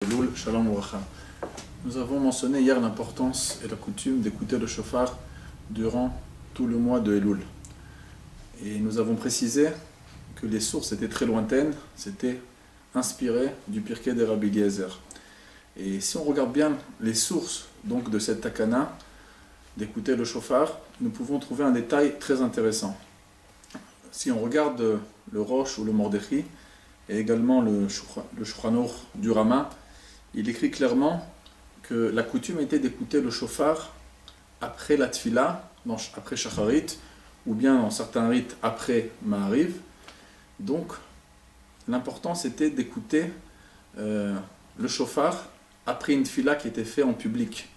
Elul, Shalom Uracha. Nous avons mentionné hier l'importance et la coutume d'écouter le shofar durant tout le mois de Elul. Et nous avons précisé que les sources étaient très lointaines, c'était inspiré du Pirkei de Rabbi Eliezer. Et si on regarde bien les sources donc, de cette takana, d'écouter le shofar, nous pouvons trouver un détail très intéressant. Si on regarde le Rosh ou le Mordechai, et également le Shulchan Aruch du Rama, il écrit clairement que la coutume était d'écouter le shofar après la tfila, après Shacharit, ou bien dans certains rites après Ma'ariv. Donc, l'important c'était d'écouter le shofar après une tfila qui était faite en public.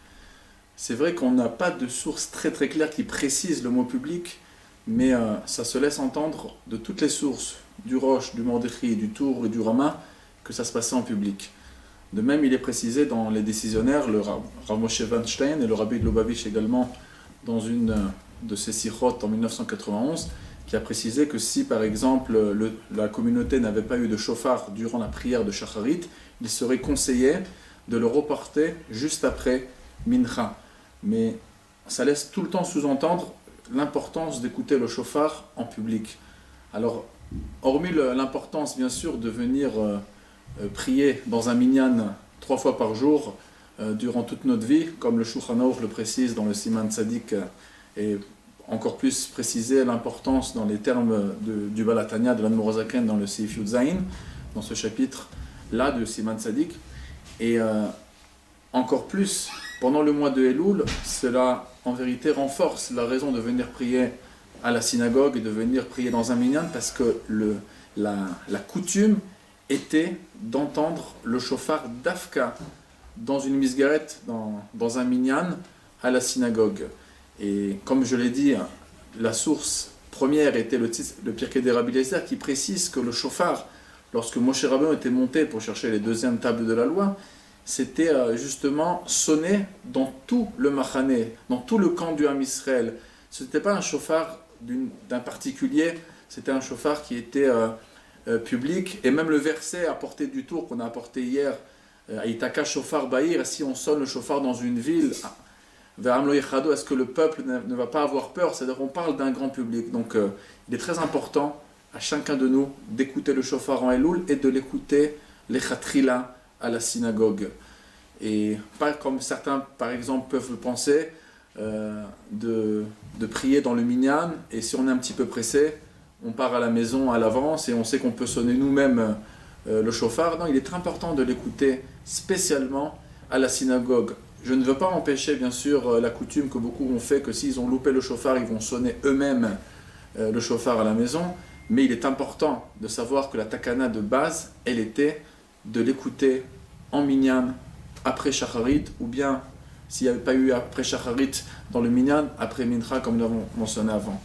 C'est vrai qu'on n'a pas de source très claire qui précise le mot public, mais ça se laisse entendre de toutes les sources, du Rosh, du Mordechai, du Tour et du Rama, que ça se passait en public. De même, il est précisé dans les décisionnaires, le Rav Moshe Weinstein et le Rabbi de Lubavitch également, dans une de ses sikhot en 1991, qui a précisé que si par exemple la communauté n'avait pas eu de shofar durant la prière de Shacharit, il serait conseillé de le reporter juste après Mincha. Mais ça laisse tout le temps sous-entendre l'importance d'écouter le shofar en public. Alors, hormis l'importance bien sûr de venir prier dans un minyan 3 fois par jour durant toute notre vie, comme le Shulchan Aruch le précise dans le Siman Tzadik, et encore plus précisé l'importance dans les termes du Baal HaTanya de l'Admor HaZaken dans le Seif Yud Zayin, dans ce chapitre-là de Siman Tzadik, et encore plus pendant le mois de Elul, cela en vérité renforce la raison de venir prier à la synagogue et de venir prier dans un minyan, parce que la coutume était d'entendre le shofar d'Afka dans une misgaret, dans un minyan, à la synagogue. Et comme je l'ai dit, la source première était le Pirkei de Rabbi Eliezer qui précise que le shofar, lorsque Moshe Rabbeinu était monté pour chercher les deuxièmes tables de la loi, c'était justement sonné dans tout le Machané, dans tout le camp du Ham Israël. Ce n'était pas un shofar d'un particulier, c'était un shofar qui était public, et même le verset à portée du tour qu'on a apporté hier, Aïtaka shofar ba'ir, si on sonne le shofar dans une ville, est-ce que le peuple ne va pas avoir peur? C'est-à-dire qu'on parle d'un grand public. Donc il est très important à chacun de nous d'écouter le shofar en Elul et de l'écouter lechatchila à la synagogue. Et pas comme certains par exemple peuvent le penser, de prier dans le minyan, et si on est un petit peu pressé, on part à la maison à l'avance et on sait qu'on peut sonner nous-mêmes le shofar. Non, il est très important de l'écouter spécialement à la synagogue. Je ne veux pas empêcher bien sûr la coutume que beaucoup ont fait, que s'ils ont loupé le shofar, ils vont sonner eux-mêmes le shofar à la maison, mais il est important de savoir que la takana de base, elle était de l'écouter en minyan après Shacharit, ou bien s'il n'y avait pas eu après Shacharit dans le minyan, après Mincha comme nous l'avons mentionné avant.